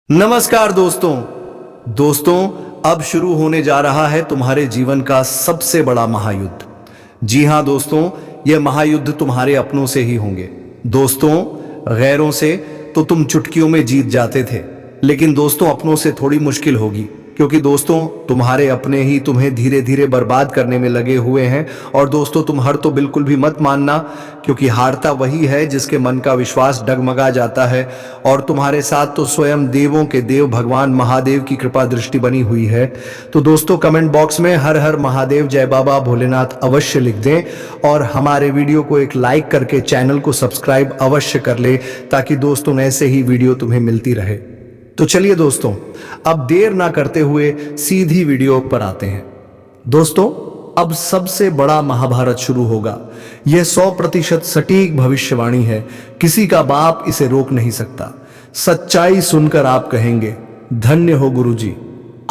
नमस्कार दोस्तों अब शुरू होने जा रहा है तुम्हारे जीवन का सबसे बड़ा महायुद्ध। जी हां दोस्तों, यह महायुद्ध तुम्हारे अपनों से ही होंगे। दोस्तों, गैरों से तो तुम चुटकियों में जीत जाते थे, लेकिन दोस्तों अपनों से थोड़ी मुश्किल होगी, क्योंकि दोस्तों तुम्हारे अपने ही तुम्हें धीरे धीरे बर्बाद करने में लगे हुए हैं। और दोस्तों तुम हार तो बिल्कुल भी मत मानना, क्योंकि हारता वही है जिसके मन का विश्वास डगमगा जाता है। और तुम्हारे साथ तो स्वयं देवों के देव भगवान महादेव की कृपा दृष्टि बनी हुई है। तो दोस्तों कमेंट बॉक्स में हर हर महादेव, जय बाबा भोलेनाथ अवश्य लिख दें, और हमारे वीडियो को एक लाइक करके चैनल को सब्सक्राइब अवश्य कर ले, ताकि दोस्तों ऐसे ही वीडियो तुम्हें मिलती रहे। तो चलिए दोस्तों, अब देर ना करते हुए सीधी वीडियो पर आते हैं। दोस्तों, अब सबसे बड़ा महाभारत शुरू होगा। यह 100% सटीक भविष्यवाणी है, किसी का बाप इसे रोक नहीं सकता। सच्चाई सुनकर आप कहेंगे, धन्य हो गुरुजी,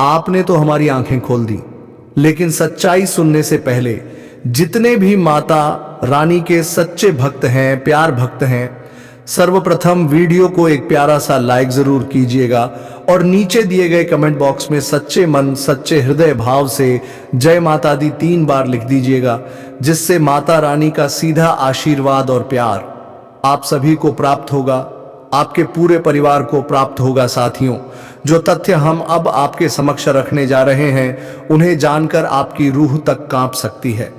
आपने तो हमारी आंखें खोल दी। लेकिन सच्चाई सुनने से पहले जितने भी माता रानी के सच्चे भक्त हैं, प्यार भक्त हैं, सर्वप्रथम वीडियो को एक प्यारा सा लाइक जरूर कीजिएगा, और नीचे दिए गए कमेंट बॉक्स में सच्चे मन सच्चे हृदय भाव से जय माता दी 3 बार लिख दीजिएगा, जिससे माता रानी का सीधा आशीर्वाद और प्यार आप सभी को प्राप्त होगा, आपके पूरे परिवार को प्राप्त होगा। साथियों, जो तथ्य हम अब आपके समक्ष रखने जा रहे हैं, उन्हें जानकर आपकी रूह तक कांप सकती है।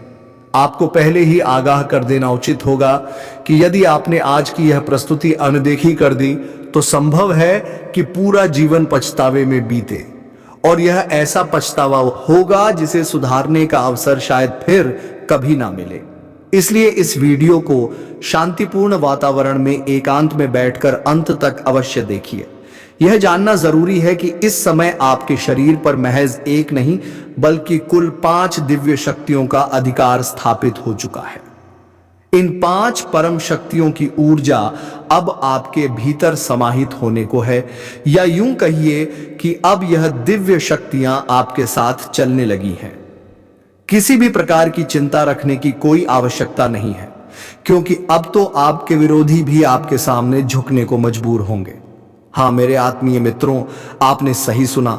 आपको पहले ही आगाह कर देना उचित होगा कि यदि आपने आज की यह प्रस्तुति अनदेखी कर दी, तो संभव है कि पूरा जीवन पछतावे में बीते, और यह ऐसा पछतावा होगा जिसे सुधारने का अवसर शायद फिर कभी ना मिले। इसलिए इस वीडियो को शांतिपूर्ण वातावरण में एकांत में बैठकर अंत तक अवश्य देखिए। यह जानना जरूरी है कि इस समय आपके शरीर पर महज एक नहीं, बल्कि कुल 5 दिव्य शक्तियों का अधिकार स्थापित हो चुका है। इन 5 परम शक्तियों की ऊर्जा अब आपके भीतर समाहित होने को है, या यूं कहिए कि अब यह दिव्य शक्तियां आपके साथ चलने लगी हैं। किसी भी प्रकार की चिंता रखने की कोई आवश्यकता नहीं है, क्योंकि अब तो आपके विरोधी भी आपके सामने झुकने को मजबूर होंगे। हाँ मेरे आत्मीय मित्रों, आपने सही सुना।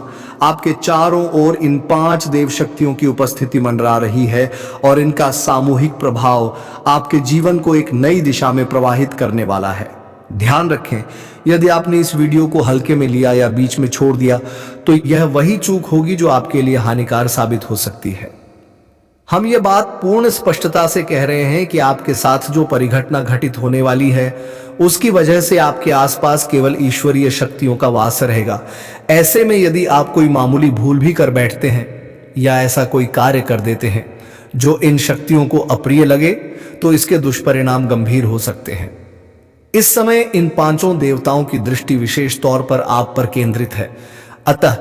आपके चारों ओर इन 5 देव शक्तियों की उपस्थिति मंडरा रही है, और इनका सामूहिक प्रभाव आपके जीवन को एक नई दिशा में प्रवाहित करने वाला है। ध्यान रखें, यदि आपने इस वीडियो को हल्के में लिया या बीच में छोड़ दिया, तो यह वही चूक होगी जो आपके लिए हानिकारक साबित हो सकती है। हम ये बात पूर्ण स्पष्टता से कह रहे हैं कि आपके साथ जो परिघटना घटित होने वाली है, उसकी वजह से आपके आसपास केवल ईश्वरीय शक्तियों का वास रहेगा। ऐसे में यदि आप कोई मामूली भूल भी कर बैठते हैं, या ऐसा कोई कार्य कर देते हैं जो इन शक्तियों को अप्रिय लगे, तो इसके दुष्परिणाम गंभीर हो सकते हैं। इस समय इन 5 देवताओं की दृष्टि विशेष तौर पर आप पर केंद्रित है, अतः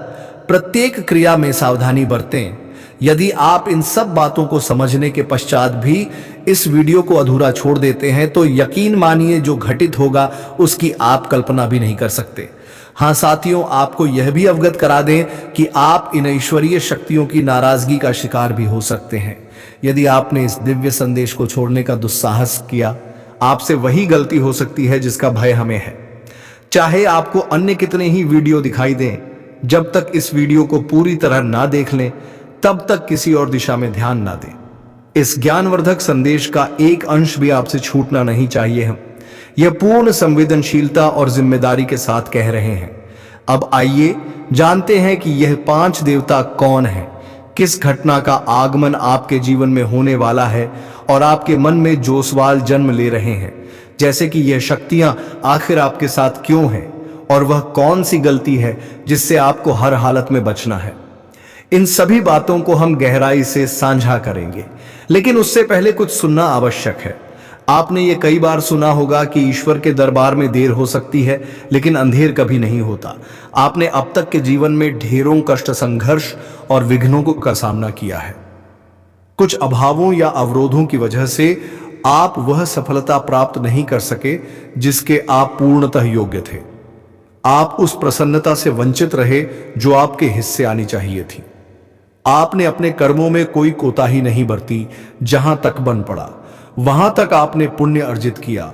प्रत्येक क्रिया में सावधानी बरतें। यदि आप इन सब बातों को समझने के पश्चात भी इस वीडियो को अधूरा छोड़ देते हैं, तो यकीन मानिए जो घटित होगा उसकी आप कल्पना भी नहीं कर सकते। हाँ साथियों, आपको यह भी अवगत करा दें कि आप इन ईश्वरीय शक्तियों की नाराजगी का शिकार भी हो सकते हैं। यदि आपने इस दिव्य संदेश को छोड़ने का दुस्साहस किया, आपसे वही गलती हो सकती है जिसका भय हमें है। चाहे आपको अन्य कितने ही वीडियो दिखाई दें, जब तक इस वीडियो को पूरी तरह ना देख लें, तब तक किसी और दिशा में ध्यान ना दें। इस ज्ञानवर्धक संदेश का एक अंश भी आपसे छूटना नहीं चाहिए। हम यह पूर्ण संवेदनशीलता और जिम्मेदारी के साथ कह रहे हैं। अब आइए जानते हैं कि यह 5 देवता कौन है, किस घटना का आगमन आपके जीवन में होने वाला है, और आपके मन में जो सवाल जन्म ले रहे हैं, जैसे कि यह शक्तियां आखिर आपके साथ क्यों हैं, और वह कौन सी गलती है जिससे आपको हर हालत में बचना है। इन सभी बातों को हम गहराई से साझा करेंगे, लेकिन उससे पहले कुछ सुनना आवश्यक है। आपने ये कई बार सुना होगा कि ईश्वर के दरबार में देर हो सकती है, लेकिन अंधेर कभी नहीं होता। आपने अब तक के जीवन में ढेरों कष्ट, संघर्ष और विघ्नों का सामना किया है। कुछ अभावों या अवरोधों की वजह से आप वह सफलता प्राप्त नहीं कर सके जिसके आप पूर्णतः योग्य थे। आप उस प्रसन्नता से वंचित रहे जो आपके हिस्से आनी चाहिए थी। आपने अपने कर्मों में कोई कोताही नहीं बरती। जहां तक बन पड़ा वहां तक आपने पुण्य अर्जित किया,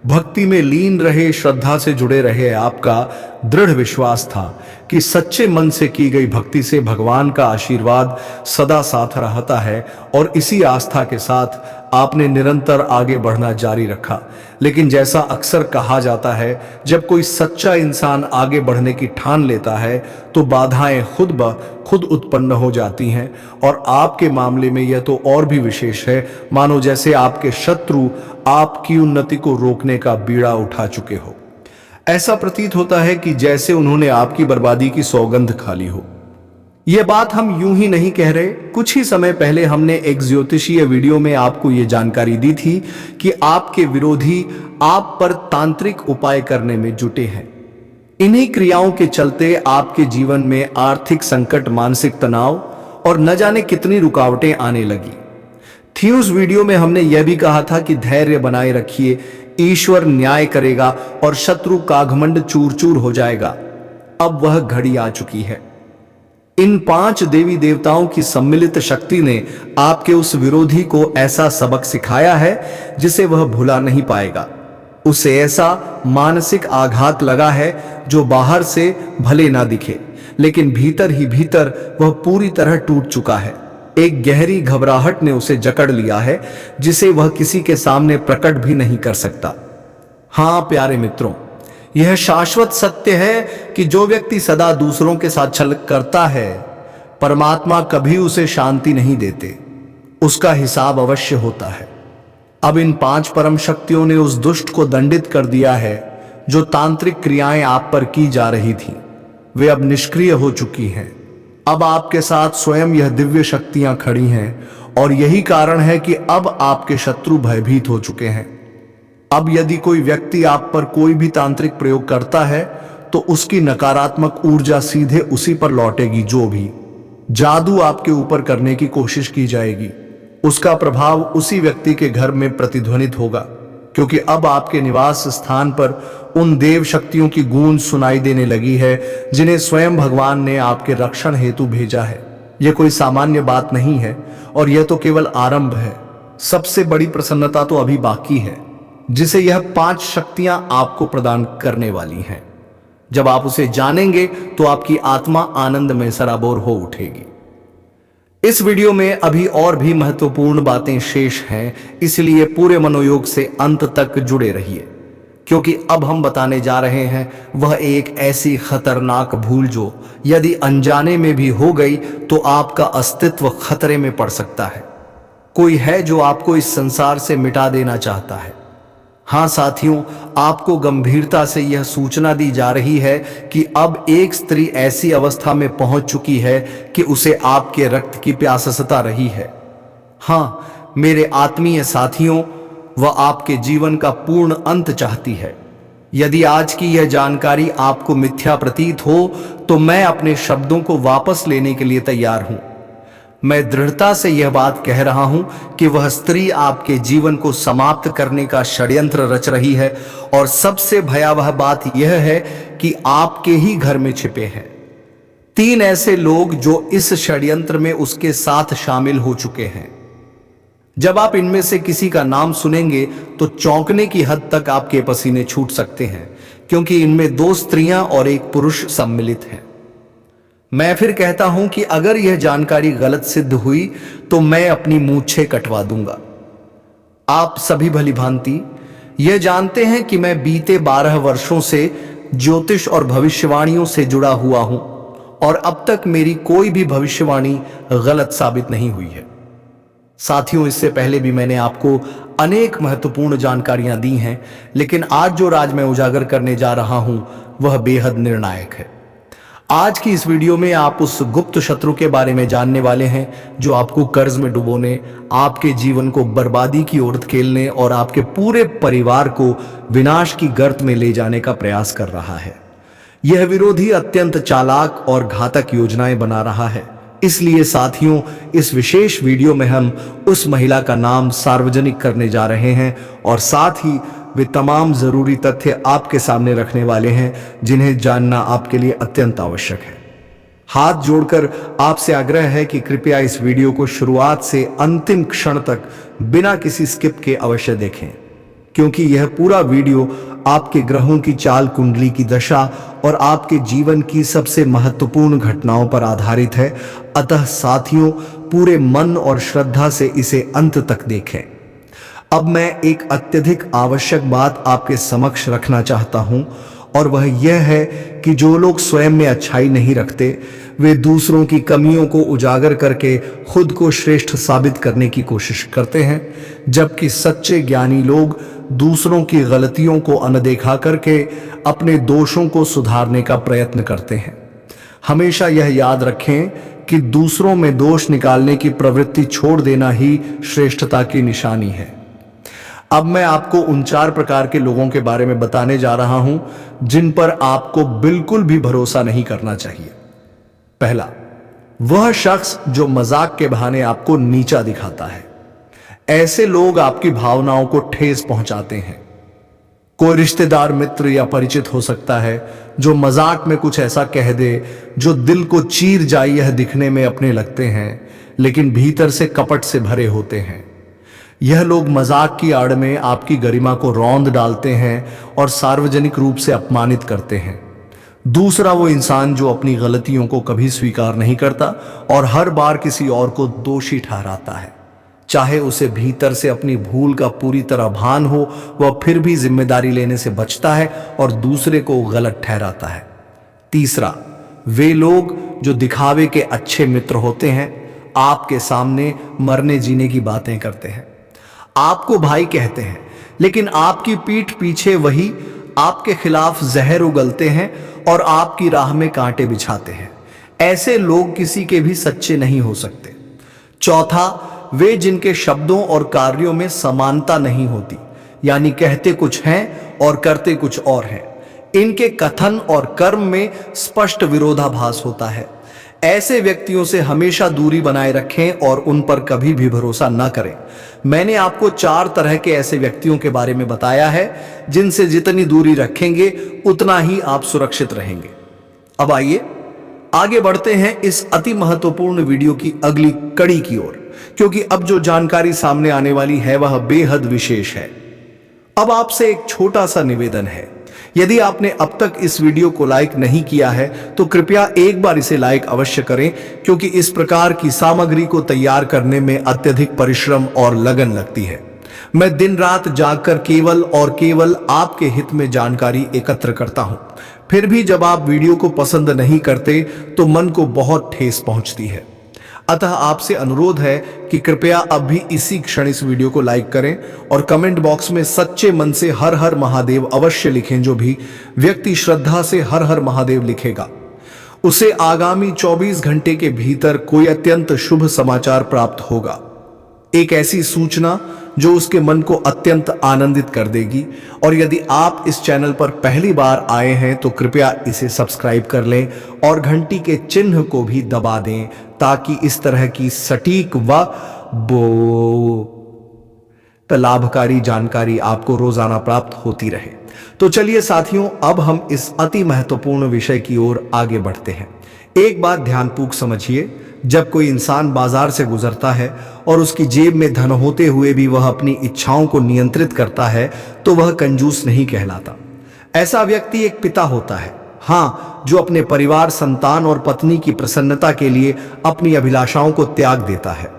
भक्ति में लीन रहे, श्रद्धा से जुड़े रहे। आपका दृढ़ विश्वास था कि सच्चे मन से की गई भक्ति से भगवान का आशीर्वाद सदा साथ रहता है, और इसी आस्था के साथ आपने निरंतर आगे बढ़ना जारी रखा। लेकिन जैसा अक्सर कहा जाता है, जब कोई सच्चा इंसान आगे बढ़ने की ठान लेता है तो बाधाएं खुद ब खुद उत्पन्न हो जाती हैं। और आपके मामले में यह तो और भी विशेष है, मानो जैसे आपके शत्रु आपकी उन्नति को रोकने का बीड़ा उठा चुके हो। ऐसा प्रतीत होता है कि जैसे उन्होंने आपकी बर्बादी की सौगंध खा ली हो। यह बात हम यूं ही नहीं कह रहे। कुछ ही समय पहले हमने एक ज्योतिषीय वीडियो में आपको यह जानकारी दी थी कि आपके विरोधी आप पर तांत्रिक उपाय करने में जुटे हैं। इन्हीं क्रियाओं के चलते आपके जीवन में आर्थिक संकट, मानसिक तनाव और न जाने कितनी रुकावटें आने लगी थी। उस वीडियो में हमने यह भी कहा था कि धैर्य बनाए रखिए, ईश्वर न्याय करेगा और शत्रु का घमंड चूर चूर हो जाएगा। अब वह घड़ी आ चुकी है। इन 5 देवी देवताओं की सम्मिलित शक्ति ने आपके उस विरोधी को ऐसा सबक सिखाया है जिसे वह भुला नहीं पाएगा। उसे ऐसा मानसिक आघात लगा है जो बाहर से भले ना दिखे, लेकिन भीतर ही भीतर वह पूरी तरह टूट चुका है। एक गहरी घबराहट ने उसे जकड़ लिया है जिसे वह किसी के सामने प्रकट भी नहीं कर सकता। हाँ प्यारे मित्रों, यह शाश्वत सत्य है कि जो व्यक्ति सदा दूसरों के साथ छल करता है, परमात्मा कभी उसे शांति नहीं देते, उसका हिसाब अवश्य होता है। अब इन 5 परम शक्तियों ने उस दुष्ट को दंडित कर दिया है जो तांत्रिक क्रियाएं आप पर की जा रही थी। वे अब निष्क्रिय हो चुकी हैं। अब आपके साथ स्वयं यह दिव्य शक्तियां खड़ी हैं, और यही कारण है कि अब आपके शत्रु भयभीत हो चुके हैं। अब यदि कोई व्यक्ति आप पर कोई भी तांत्रिक प्रयोग करता है तो उसकी नकारात्मक ऊर्जा सीधे उसी पर लौटेगी। जो भी जादू आपके ऊपर करने की कोशिश की जाएगी, उसका प्रभाव उसी व्यक्ति के घर में प्रतिध्वनित होगा, क्योंकि अब आपके निवास स्थान पर उन देव शक्तियों की गूंज सुनाई देने लगी है जिन्हें स्वयं भगवान ने आपके रक्षण हेतु भेजा है। यह कोई सामान्य बात नहीं है, और यह तो केवल आरंभ है। सबसे बड़ी प्रसन्नता तो अभी बाकी है, जिसे यह 5 शक्तियां आपको प्रदान करने वाली हैं। जब आप उसे जानेंगे तो आपकी आत्मा आनंद में सराबोर हो उठेगी। इस वीडियो में अभी और भी महत्वपूर्ण बातें शेष हैं, इसलिए पूरे मनोयोग से अंत तक जुड़े रहिए, क्योंकि अब हम बताने जा रहे हैं वह एक ऐसी खतरनाक भूल जो यदि अनजाने में भी हो गई तो आपका अस्तित्व खतरे में पड़ सकता है। कोई है जो आपको इस संसार से मिटा देना चाहता है। हाँ साथियों, आपको गंभीरता से यह सूचना दी जा रही है कि अब एक स्त्री ऐसी अवस्था में पहुंच चुकी है कि उसे आपके रक्त की प्यासता रही है। हाँ मेरे आत्मीय साथियों, वह आपके जीवन का पूर्ण अंत चाहती है। यदि आज की यह जानकारी आपको मिथ्या प्रतीत हो तो मैं अपने शब्दों को वापस लेने के लिए तैयार हूं। मैं दृढ़ता से यह बात कह रहा हूं कि वह स्त्री आपके जीवन को समाप्त करने का षड्यंत्र रच रही है, और सबसे भयावह बात यह है कि आपके ही घर में छिपे हैं 3 ऐसे लोग जो इस षड्यंत्र में उसके साथ शामिल हो चुके हैं। जब आप इनमें से किसी का नाम सुनेंगे तो चौंकने की हद तक आपके पसीने छूट सकते हैं, क्योंकि इनमें 2 स्त्रियां और 1 पुरुष सम्मिलित हैं। मैं फिर कहता हूं कि अगर यह जानकारी गलत सिद्ध हुई तो मैं अपनी मूंछें कटवा दूंगा। आप सभी भली भांति यह जानते हैं कि मैं बीते 12 वर्षों से ज्योतिष और भविष्यवाणियों से जुड़ा हुआ हूं, और अब तक मेरी कोई भी भविष्यवाणी गलत साबित नहीं हुई है। साथियों, इससे पहले भी मैंने आपको अनेक महत्वपूर्ण जानकारियां दी हैं, लेकिन आज जो राज मैं उजागर करने जा रहा हूं वह बेहद निर्णायक है। आज की इस वीडियो में आप उस गुप्त शत्रु के बारे में जानने वाले हैं जो आपको कर्ज में डुबोने, आपके जीवन को बर्बादी की ओर धकेलने और आपके पूरे परिवार को विनाश की गर्त में ले जाने का प्रयास कर रहा है। यह विरोधी अत्यंत चालाक और घातक योजनाएं बना रहा है। इसलिए साथियों, इस विशेष वीडियो में हम उस महिला का नाम सार्वजनिक करने जा रहे हैं, और साथ ही वे तमाम जरूरी तथ्य आपके सामने रखने वाले हैं जिन्हें जानना आपके लिए अत्यंत आवश्यक है। हाथ जोड़कर आपसे आग्रह है कि कृपया इस वीडियो को शुरुआत से अंतिम क्षण तक बिना किसी स्किप के अवश्य देखें, क्योंकि यह पूरा वीडियो आपके ग्रहों की चाल कुंडली की दशा और आपके जीवन की सबसे महत्वपूर्ण घटनाओं पर आधारित है। अतः साथियों, पूरे मन और श्रद्धा से इसे अंत तक देखें। अब मैं एक अत्यधिक आवश्यक बात आपके समक्ष रखना चाहता हूं, और वह यह है कि जो लोग स्वयं में अच्छाई नहीं रखते, वे दूसरों की कमियों को उजागर करके खुद को श्रेष्ठ साबित करने की कोशिश करते हैं, जबकि सच्चे ज्ञानी लोग दूसरों की गलतियों को अनदेखा करके अपने दोषों को सुधारने का प्रयत्न करते हैं। हमेशा यह याद रखें कि दूसरों में दोष निकालने की प्रवृत्ति छोड़ देना ही श्रेष्ठता की निशानी है। अब मैं आपको उन 4 प्रकार के लोगों के बारे में बताने जा रहा हूं जिन पर आपको बिल्कुल भी भरोसा नहीं करना चाहिए। पहला, वह शख्स जो मजाक के बहाने आपको नीचा दिखाता है। ऐसे लोग आपकी भावनाओं को ठेस पहुंचाते हैं। कोई रिश्तेदार, मित्र या परिचित हो सकता है जो मजाक में कुछ ऐसा कह दे जो दिल को चीर जाए यह दिखने में अपने लगते हैं, लेकिन भीतर से कपट से भरे होते हैं। यह लोग मजाक की आड़ में आपकी गरिमा को रौंद डालते हैं और सार्वजनिक रूप से अपमानित करते हैं। दूसरा, वो इंसान जो अपनी गलतियों को कभी स्वीकार नहीं करता और हर बार किसी और को दोषी ठहराता है। चाहे उसे भीतर से अपनी भूल का पूरी तरह भान हो, वह फिर भी जिम्मेदारी लेने से बचता है और दूसरे को गलत ठहराता है। तीसरा, वे लोग जो दिखावे के अच्छे मित्र होते हैं, आपके सामने मरने जीने की बातें करते हैं, आपको भाई कहते हैं, लेकिन आपकी पीठ पीछे वही आपके खिलाफ जहर उगलते हैं और आपकी राह में कांटे बिछाते हैं। ऐसे लोग किसी के भी सच्चे नहीं हो सकते। चौथा, वे जिनके शब्दों और कार्यों में समानता नहीं होती, यानी कहते कुछ हैं और करते कुछ और हैं। इनके कथन और कर्म में स्पष्ट विरोधाभास होता है। ऐसे व्यक्तियों से हमेशा दूरी बनाए रखें और उन पर कभी भी भरोसा न करें। मैंने आपको 4 तरह के ऐसे व्यक्तियों के बारे में बताया है जिनसे जितनी दूरी रखेंगे उतना ही आप सुरक्षित रहेंगे। अब आइए आगे बढ़ते हैं इस अति महत्वपूर्ण वीडियो की अगली कड़ी की ओर, क्योंकि अब जो जानकारी सामने आने वाली है वह बेहद विशेष है। अब आपसे एक छोटा सा निवेदन है, यदि आपने अब तक इस वीडियो को लाइक नहीं किया है तो कृपया एक बार इसे लाइक अवश्य करें, क्योंकि इस प्रकार की सामग्री को तैयार करने में अत्यधिक परिश्रम और लगन लगती है। मैं दिन रात जागकर केवल और केवल आपके हित में जानकारी एकत्र करता हूं। फिर भी जब आप वीडियो को पसंद नहीं करते तो मन को बहुत ठेस पहुंचती है। अतः आपसे अनुरोध है कि कृपया अब भी इसी क्षण इस वीडियो को लाइक करें और कमेंट बॉक्स में सच्चे मन से हर हर महादेव अवश्य लिखें। जो भी व्यक्ति श्रद्धा से हर हर महादेव लिखेगा उसे आगामी 24 घंटे के भीतर कोई अत्यंत शुभ समाचार प्राप्त होगा। एक ऐसी सूचना जो उसके मन को अत्यंत आनंदित कर देगी। और यदि आप इस चैनल पर पहली बार आए हैं तो कृपया इसे सब्सक्राइब कर लें और घंटी के चिन्ह को भी दबा दें, ताकि इस तरह की सटीक व लाभकारी जानकारी आपको रोजाना प्राप्त होती रहे। तो चलिए साथियों, अब हम इस अति महत्वपूर्ण विषय की ओर आगे बढ़ते हैं। एक बात ध्यानपूर्वक समझिए, जब कोई इंसान बाजार से गुजरता है और उसकी जेब में धन होते हुए भी वह अपनी इच्छाओं को नियंत्रित करता है तो वह कंजूस नहीं कहलाता। ऐसा व्यक्ति एक पिता होता है, हाँ, जो अपने परिवार, संतान और पत्नी की प्रसन्नता के लिए अपनी अभिलाषाओं को त्याग देता है।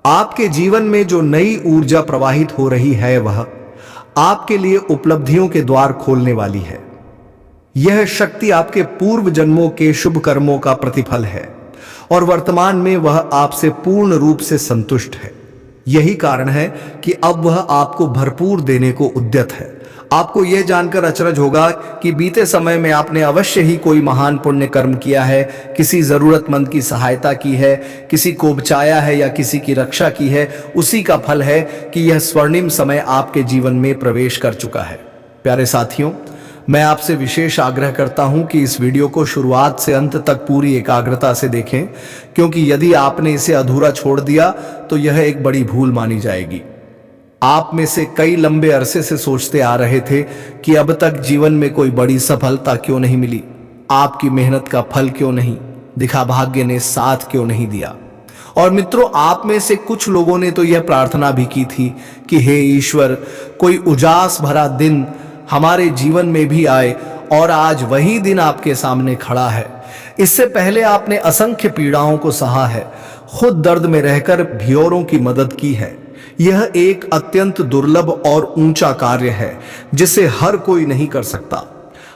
आपके जीवन में जो नई ऊर्जा प्रवाहित हो रही है वह आपके लिए उपलब्धियों के द्वार खोलने वाली है। यह शक्ति आपके पूर्व जन्मों के शुभ कर्मों का प्रतिफल है और वर्तमान में वह आपसे पूर्ण रूप से संतुष्ट है। यही कारण है कि अब वह आपको भरपूर देने को उद्यत है। आपको यह जानकर अचरज होगा कि बीते समय में आपने अवश्य ही कोई महान पुण्य कर्म किया है, किसी जरूरतमंद की सहायता की है, किसी को बचाया है या किसी की रक्षा की है। उसी का फल है कि यह स्वर्णिम समय आपके जीवन में प्रवेश कर चुका है। प्यारे साथियों, मैं आपसे विशेष आग्रह करता हूं कि इस वीडियो को शुरुआत से अंत तक पूरी एकाग्रता से देखें, क्योंकि यदि आपने इसे अधूरा छोड़ दिया तो यह एक बड़ी भूल मानी जाएगी। आप में से कई लंबे अरसे से सोचते आ रहे थे कि अब तक जीवन में कोई बड़ी सफलता क्यों नहीं मिली, आपकी मेहनत का फल क्यों नहीं दिखा, भाग्य ने साथ क्यों नहीं दिया। और मित्रों, आप में से कुछ लोगों ने तो यह प्रार्थना भी की थी कि हे ईश्वर, कोई उजास भरा दिन हमारे जीवन में भी आए, और आज वही दिन आपके सामने खड़ा है। इससे पहले आपने असंख्य पीड़ाओं को सहा है, खुद दर्द में रहकर भी औरों की मदद की है। यह एक अत्यंत दुर्लभ और ऊंचा कार्य है जिसे हर कोई नहीं कर सकता।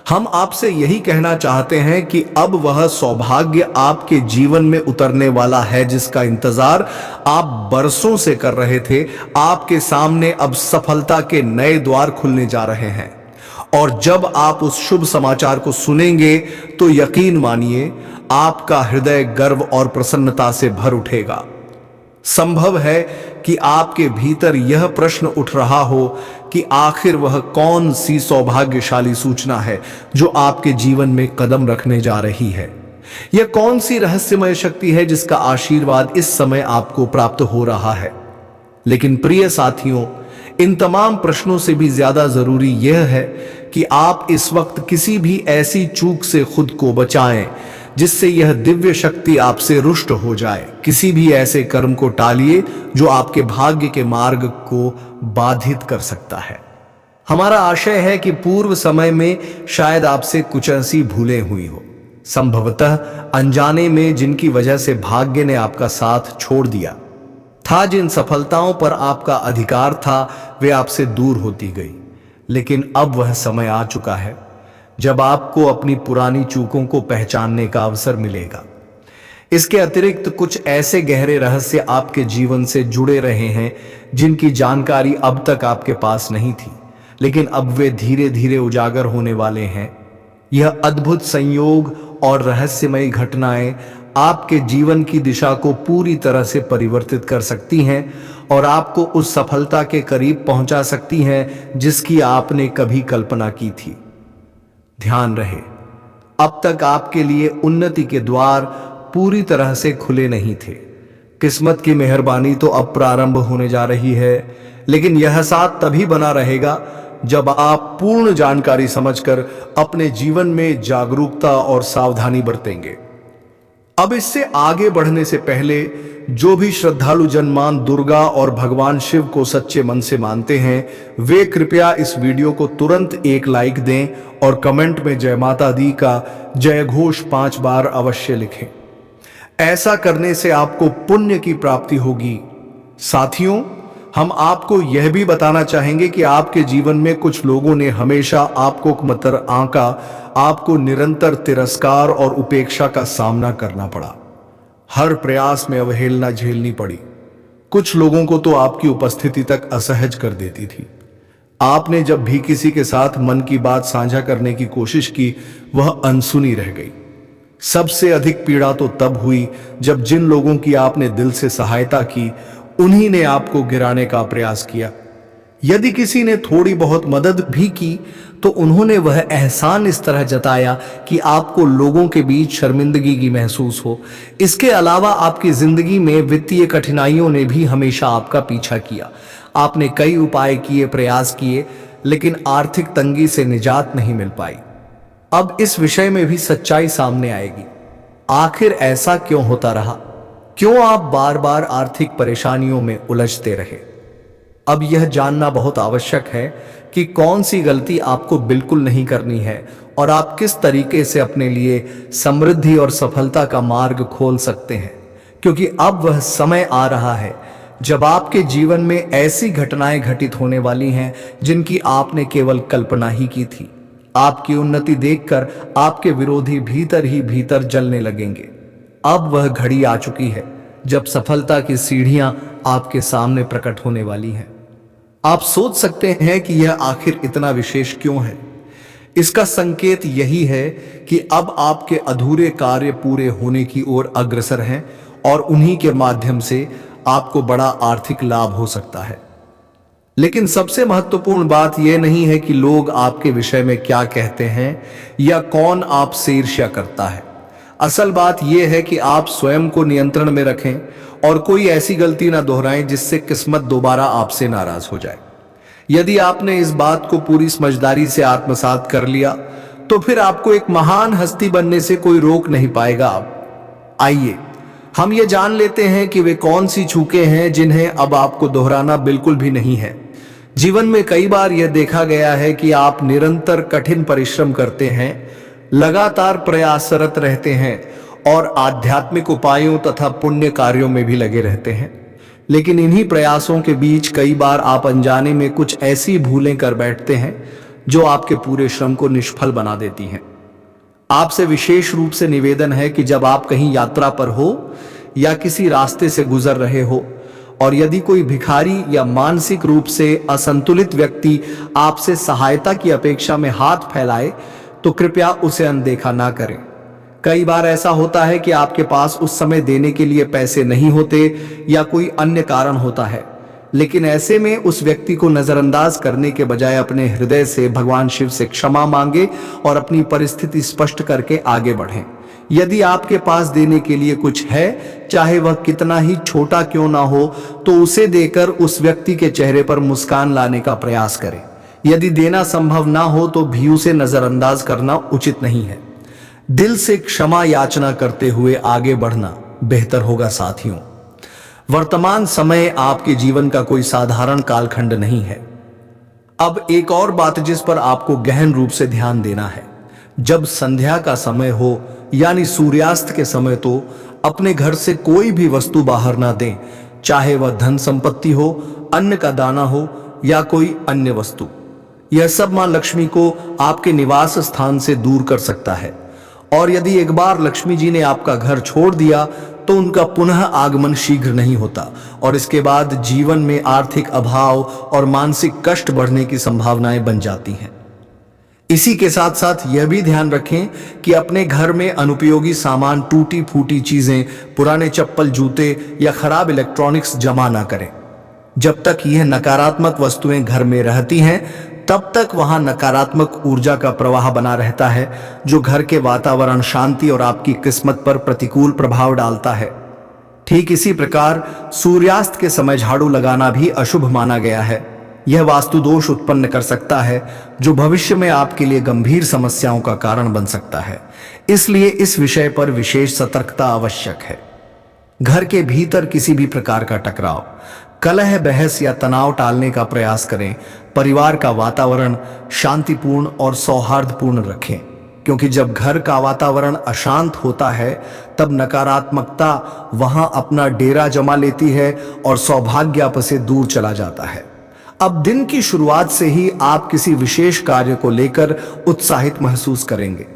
हम आपसे यही कहना चाहते हैं कि अब वह सौभाग्य आपके जीवन में उतरने वाला है जिसका इंतजार आप बरसों से कर रहे थे। आपके सामने अब सफलता के नए द्वार खुलने जा रहे हैं, और जब आप उस शुभ समाचार को सुनेंगे तो यकीन मानिए आपका हृदय गर्व और प्रसन्नता से भर उठेगा। संभव है कि आपके भीतर यह प्रश्न उठ रहा हो कि आखिर वह कौन सी सौभाग्यशाली सूचना है जो आपके जीवन में कदम रखने जा रही है। यह कौन सी रहस्यमय शक्ति है जिसका आशीर्वाद इस समय आपको प्राप्त हो रहा है। लेकिन प्रिय साथियों, इन तमाम प्रश्नों से भी ज्यादा जरूरी यह है कि आप इस वक्त किसी भी ऐसी चूक से खुद को बचाएं जिससे यह दिव्य शक्ति आपसे रुष्ट हो जाए। किसी भी ऐसे कर्म को टालिए जो आपके भाग्य के मार्ग को बाधित कर सकता है। हमारा आशय है कि पूर्व समय में शायद आपसे कुछ ऐसी भूलें हुई हो, संभवतः अनजाने में, जिनकी वजह से भाग्य ने आपका साथ छोड़ दिया था। जिन सफलताओं पर आपका अधिकार था वे आपसे दूर होती गई। लेकिन अब वह समय आ चुका है जब आपको अपनी पुरानी चूकों को पहचानने का अवसर मिलेगा। इसके अतिरिक्त कुछ ऐसे गहरे रहस्य आपके जीवन से जुड़े रहे हैं जिनकी जानकारी अब तक आपके पास नहीं थी, लेकिन अब वे धीरे धीरे उजागर होने वाले हैं। यह अद्भुत संयोग और रहस्यमय घटनाएं आपके जीवन की दिशा को पूरी तरह से परिवर्तित कर सकती हैं और आपको उस सफलता के करीब पहुंचा सकती हैं जिसकी आपने कभी कल्पना की थी। ध्यान रहे, अब तक आपके लिए उन्नति के द्वार पूरी तरह से खुले नहीं थे। किस्मत की मेहरबानी तो अब प्रारंभ होने जा रही है, लेकिन यह साथ तभी बना रहेगा जब आप पूर्ण जानकारी समझकर अपने जीवन में जागरूकता और सावधानी बरतेंगे। अब इससे आगे बढ़ने से पहले जो भी श्रद्धालु जन मां दुर्गा और भगवान शिव को सच्चे मन से मानते हैं, वे कृपया इस वीडियो को तुरंत एक लाइक दें और कमेंट में जय माता दी का जय घोष 5 बार अवश्य लिखें। ऐसा करने से आपको पुण्य की प्राप्ति होगी। साथियों, हम आपको यह भी बताना चाहेंगे कि आपके जीवन में कुछ लोगों ने हमेशा आपको मतर आंका, आपको निरंतर तिरस्कार और उपेक्षा का सामना करना पड़ा। हर प्रयास में अवहेलना झेलनी पड़ी। कुछ लोगों को तो आपकी उपस्थिति तक असहज कर देती थी। आपने जब भी किसी के साथ मन की बात साझा करने की कोशिश की, वह अनसुनी रह गई। सबसे अधिक पीड़ा तो तब हुई जब जिन लोगों की आपने दिल से सहायता की, उन्हीं ने आपको गिराने का प्रयास किया। यदि किसी ने थोड़ी बहुत मदद भी की तो उन्होंने वह एहसान इस तरह जताया कि आपको लोगों के बीच शर्मिंदगी की महसूस हो। इसके अलावा आपकी जिंदगी में वित्तीय कठिनाइयों ने भी हमेशा आपका पीछा किया। आपने कई उपाय किए, प्रयास किए, लेकिन आर्थिक तंगी से निजात नहीं मिल पाई। अब इस विषय में भी सच्चाई सामने आएगी। आखिर ऐसा क्यों होता रहा? क्यों आप बार बार आर्थिक परेशानियों में उलझते रहे? अब यह जानना बहुत आवश्यक है कि कौन सी गलती आपको बिल्कुल नहीं करनी है और आप किस तरीके से अपने लिए समृद्धि और सफलता का मार्ग खोल सकते हैं, क्योंकि अब वह समय आ रहा है जब आपके जीवन में ऐसी घटनाएं घटित होने वाली हैं जिनकी आपने केवल कल्पना ही की थी। आपकी उन्नति देखकर आपके विरोधी भीतर ही भीतर जलने लगेंगे। अब वह घड़ी आ चुकी है जब सफलता की सीढ़ियां आपके सामने प्रकट होने वाली हैं। आप सोच सकते हैं कि यह आखिर इतना विशेष क्यों है? इसका संकेत यही है कि अब आपके अधूरे कार्य पूरे होने की ओर अग्रसर हैं और उन्हीं के माध्यम से आपको बड़ा आर्थिक लाभ हो सकता है। लेकिन सबसे महत्वपूर्ण बात यह नहीं है कि लोग आपके विषय में क्या कहते हैं या कौन आपसे ईर्ष्या करता है। असल बात यह है कि आप स्वयं को नियंत्रण में रखें और कोई ऐसी गलती ना दोहराएं जिससे किस्मत दोबारा आपसे नाराज हो जाए। यदि आपने इस बात को पूरी समझदारी से आत्मसात कर लिया तो फिर आपको एक महान हस्ती बनने से कोई रोक नहीं पाएगा। आइए हम ये जान लेते हैं कि वे कौन सी चूकें हैं जिन्हें अब आपको दोहराना बिल्कुल भी नहीं है। जीवन में कई बार यह देखा गया है कि आप निरंतर कठिन परिश्रम करते हैं, लगातार प्रयासरत रहते हैं और आध्यात्मिक उपायों तथा पुण्य कार्यों में भी लगे रहते हैं। लेकिन इन्हीं प्रयासों के बीच कई बार आप अनजाने में कुछ ऐसी भूलें कर बैठते हैं जो आपके पूरे श्रम को निष्फल बना देती हैं। आपसे विशेष रूप से निवेदन है कि जब आप कहीं यात्रा पर हो या किसी रास्ते से गुजर रहे हो और यदि कोई भिखारी या मानसिक रूप से असंतुलित व्यक्ति आपसे सहायता की अपेक्षा में हाथ फैलाए तो कृपया उसे अनदेखा ना करें। कई बार ऐसा होता है कि आपके पास उस समय देने के लिए पैसे नहीं होते या कोई अन्य कारण होता है, लेकिन ऐसे में उस व्यक्ति को नजरअंदाज करने के बजाय अपने हृदय से भगवान शिव से क्षमा मांगे और अपनी परिस्थिति स्पष्ट करके आगे बढ़ें। यदि आपके पास देने के लिए कुछ है, चाहे वह कितना ही छोटा क्यों ना हो, तो उसे देकर उस व्यक्ति के चेहरे पर मुस्कान लाने का प्रयास करें। यदि देना संभव ना हो तो भी उसे नजरअंदाज करना उचित नहीं है। दिल से क्षमा याचना करते हुए आगे बढ़ना बेहतर होगा। साथियों, वर्तमान समय आपके जीवन का कोई साधारण कालखंड नहीं है। अब एक और बात जिस पर आपको गहन रूप से ध्यान देना है, जब संध्या का समय हो यानी सूर्यास्त के समय, तो अपने घर से कोई भी वस्तु बाहर ना दें, चाहे वह धन संपत्ति हो, अन्न का दाना हो या कोई अन्य वस्तु। यह सब मां लक्ष्मी को आपके निवास स्थान से दूर कर सकता है और यदि एक बार लक्ष्मी जी ने आपका घर छोड़ दिया तो उनका पुनः आगमन शीघ्र नहीं होता और इसके बाद जीवन में आर्थिक अभाव और मानसिक कष्ट बढ़ने की संभावनाएं बन जाती हैं। इसी के साथ साथ यह भी ध्यान रखें कि अपने घर में अनुपयोगी सामान, टूटी फूटी चीजें, पुराने चप्पल, जूते या खराब इलेक्ट्रॉनिक्स जमा ना करें। जब तक यह नकारात्मक वस्तुएं घर में रहती हैं तब तक वहां नकारात्मक ऊर्जा का प्रवाह बना रहता है, जो घर के वातावरण, शांति और आपकी किस्मत पर प्रतिकूल प्रभाव डालता है। ठीक इसी प्रकार सूर्यास्त के समय झाड़ू लगाना भी अशुभ माना गया है। यह वास्तु दोष उत्पन्न कर सकता है जो भविष्य में आपके लिए गंभीर समस्याओं का कारण बन सकता है। इसलिए इस विषय पर विशेष सतर्कता आवश्यक है। घर के भीतर किसी भी प्रकार का टकराव, कलह, बहस या तनाव टालने का प्रयास करें। परिवार का वातावरण शांतिपूर्ण और सौहार्दपूर्ण रखें, क्योंकि जब घर का वातावरण अशांत होता है तब नकारात्मकता वहां अपना डेरा जमा लेती है और सौभाग्य आपसे दूर चला जाता है। अब दिन की शुरुआत से ही आप किसी विशेष कार्य को लेकर उत्साहित महसूस करेंगे।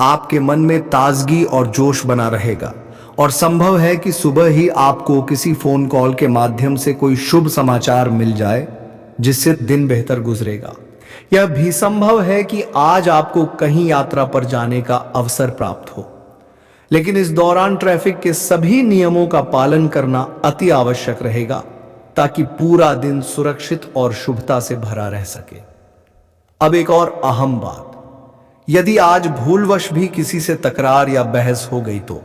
आपके मन में ताजगी और जोश बना रहेगा और संभव है कि सुबह ही आपको किसी फोन कॉल के माध्यम से कोई शुभ समाचार मिल जाए जिससे दिन बेहतर गुजरेगा। यह भी संभव है कि आज आपको कहीं यात्रा पर जाने का अवसर प्राप्त हो, लेकिन इस दौरान ट्रैफिक के सभी नियमों का पालन करना अति आवश्यक रहेगा ताकि पूरा दिन सुरक्षित और शुभता से भरा रह सके। अब एक और अहम बात, यदि आज भूलवश भी किसी से तकरार या बहस हो गई तो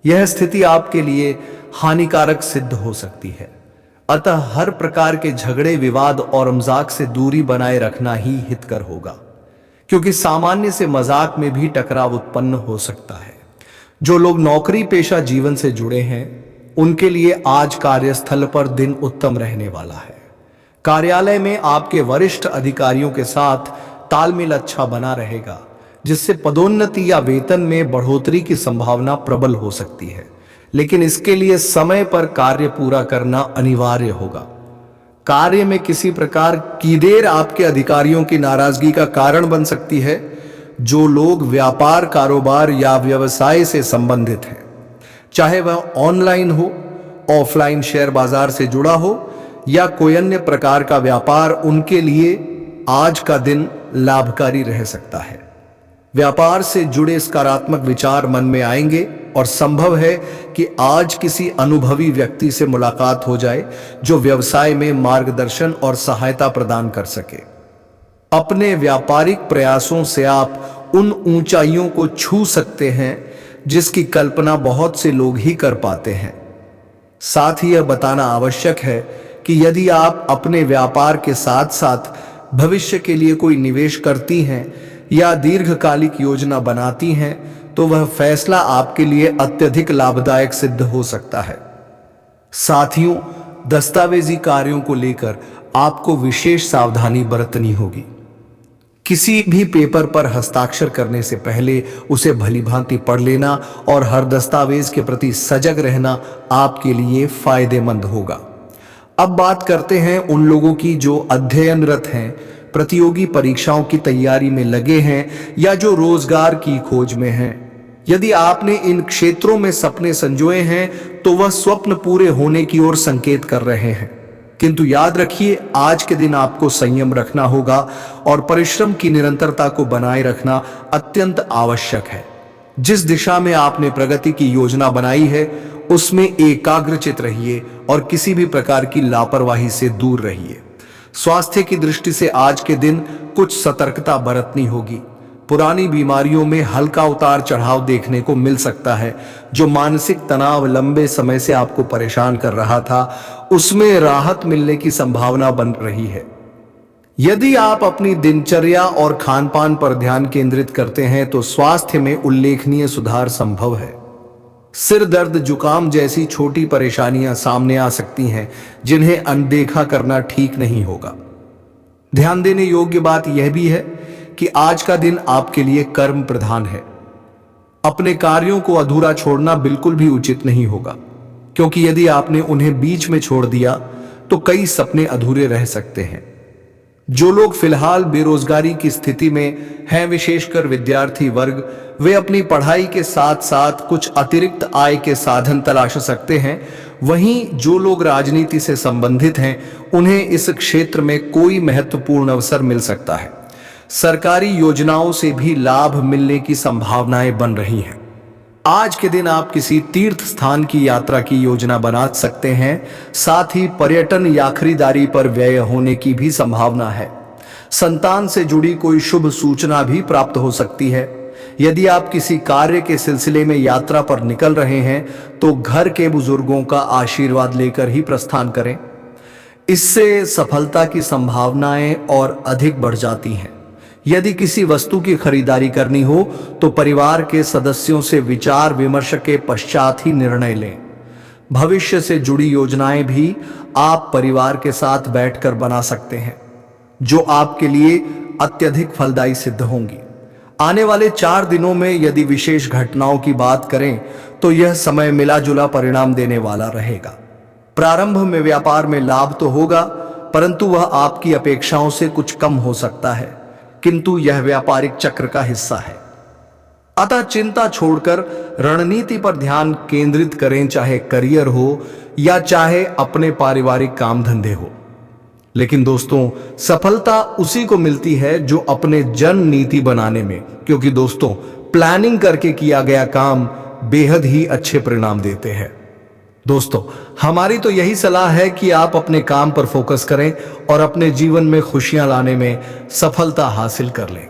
यह स्थिति आपके लिए हानिकारक सिद्ध हो सकती है। अतः हर प्रकार के झगड़े, विवाद और मजाक से दूरी बनाए रखना ही हितकर होगा, क्योंकि सामान्य से मजाक में भी टकराव उत्पन्न हो सकता है। जो लोग नौकरी पेशा जीवन से जुड़े हैं उनके लिए आज कार्यस्थल पर दिन उत्तम रहने वाला है। कार्यालय में आपके वरिष्ठ अधिकारियों के साथ तालमेल अच्छा बना रहेगा, जिससे पदोन्नति या वेतन में बढ़ोतरी की संभावना प्रबल हो सकती है, लेकिन इसके लिए समय पर कार्य पूरा करना अनिवार्य होगा। कार्य में किसी प्रकार की देर आपके अधिकारियों की नाराजगी का कारण बन सकती है। जो लोग व्यापार, कारोबार या व्यवसाय से संबंधित हैं, चाहे वह ऑनलाइन हो, ऑफलाइन, शेयर बाजार से जुड़ा हो या कोई अन्य प्रकार का व्यापार, उनके लिए आज का दिन लाभकारी रह सकता है। व्यापार से जुड़े सकारात्मक विचार मन में आएंगे और संभव है कि आज किसी अनुभवी व्यक्ति से मुलाकात हो जाए जो व्यवसाय में मार्गदर्शन और सहायता प्रदान कर सके। अपने व्यापारिक प्रयासों से आप उन ऊंचाइयों को छू सकते हैं जिसकी कल्पना बहुत से लोग ही कर पाते हैं। साथ ही यह बताना आवश्यक है कि यदि आप अपने व्यापार के साथ साथ भविष्य के लिए कोई निवेश करती हैं या दीर्घकालिक योजना बनाती हैं तो वह फैसला आपके लिए अत्यधिक लाभदायक सिद्ध हो सकता है। साथियों, दस्तावेजी कार्यों को लेकर आपको विशेष सावधानी बरतनी होगी। किसी भी पेपर पर हस्ताक्षर करने से पहले उसे भलीभांति पढ़ लेना और हर दस्तावेज के प्रति सजग रहना आपके लिए फायदेमंद होगा। अब बात करते हैं उन लोगों की जो अध्ययनरत हैं, प्रतियोगी परीक्षाओं की तैयारी में लगे हैं या जो रोजगार की खोज में हैं। यदि आपने इन क्षेत्रों में सपने संजोए हैं तो वह स्वप्न पूरे होने की ओर संकेत कर रहे हैं। किंतु याद रखिए, आज के दिन आपको संयम रखना होगा और परिश्रम की निरंतरता को बनाए रखना अत्यंत आवश्यक है। जिस दिशा में आपने प्रगति की योजना बनाई है उसमें एकाग्रचित रहिए और किसी भी प्रकार की लापरवाही से दूर रहिए। स्वास्थ्य की दृष्टि से आज के दिन कुछ सतर्कता बरतनी होगी। पुरानी बीमारियों में हल्का उतार चढ़ाव देखने को मिल सकता है। जो मानसिक तनाव लंबे समय से आपको परेशान कर रहा था, उसमें राहत मिलने की संभावना बन रही है। यदि आप अपनी दिनचर्या और खानपान पर ध्यान केंद्रित करते हैं तो स्वास्थ्य में उल्लेखनीय सुधार संभव है। सिर दर्द, जुकाम जैसी छोटी परेशानियां सामने आ सकती हैं, जिन्हें अनदेखा करना ठीक नहीं होगा। ध्यान देने योग्य बात यह भी है कि आज का दिन आपके लिए कर्म प्रधान है। अपने कार्यों को अधूरा छोड़ना बिल्कुल भी उचित नहीं होगा, क्योंकि यदि आपने उन्हें बीच में छोड़ दिया तो कई सपने अधूरे रह सकते हैं। जो लोग फिलहाल बेरोजगारी की स्थिति में हैं, विशेषकर विद्यार्थी वर्ग, वे अपनी पढ़ाई के साथ साथ कुछ अतिरिक्त आय के साधन तलाश सकते हैं। वहीं जो लोग राजनीति से संबंधित हैं, उन्हें इस क्षेत्र में कोई महत्वपूर्ण अवसर मिल सकता है। सरकारी योजनाओं से भी लाभ मिलने की संभावनाएं बन रही हैं। आज के दिन आप किसी तीर्थ स्थान की यात्रा की योजना बना सकते हैं। साथ ही पर्यटन या खरीदारी पर व्यय होने की भी संभावना है। संतान से जुड़ी कोई शुभ सूचना भी प्राप्त हो सकती है। यदि आप किसी कार्य के सिलसिले में यात्रा पर निकल रहे हैं तो घर के बुजुर्गों का आशीर्वाद लेकर ही प्रस्थान करें। इससे सफलता की संभावनाएं और अधिक बढ़ जाती हैं। यदि किसी वस्तु की खरीदारी करनी हो तो परिवार के सदस्यों से विचार विमर्श के पश्चात ही निर्णय लें। भविष्य से जुड़ी योजनाएं भी आप परिवार के साथ बैठकर बना सकते हैं, जो आपके लिए अत्यधिक फलदायी सिद्ध होंगी। आने वाले 4 दिनों में यदि विशेष घटनाओं की बात करें तो यह समय मिला जुला परिणाम देने वाला रहेगा। प्रारंभ में व्यापार में लाभ तो होगा, परंतु वह आपकी अपेक्षाओं से कुछ कम हो सकता है, किंतु यह व्यापारिक चक्र का हिस्सा है। अतः चिंता छोड़कर रणनीति पर ध्यान केंद्रित करें, चाहे करियर हो या चाहे अपने पारिवारिक काम धंधे हो। लेकिन दोस्तों, सफलता उसी को मिलती है जो अपने जन नीति बनाने में, क्योंकि दोस्तों, प्लानिंग करके किया गया काम बेहद ही अच्छे परिणाम देते हैं। दोस्तों, हमारी तो यही सलाह है कि आप अपने काम पर फोकस करें और अपने जीवन में खुशियां लाने में सफलता हासिल कर लें।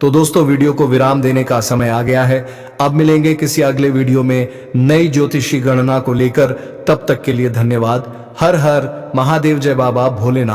तो दोस्तों, वीडियो को विराम देने का समय आ गया है। अब मिलेंगे किसी अगले वीडियो में नई ज्योतिषी गणना को लेकर। तब तक के लिए धन्यवाद। हर हर महादेव, जय बाबा भोलेनाथ।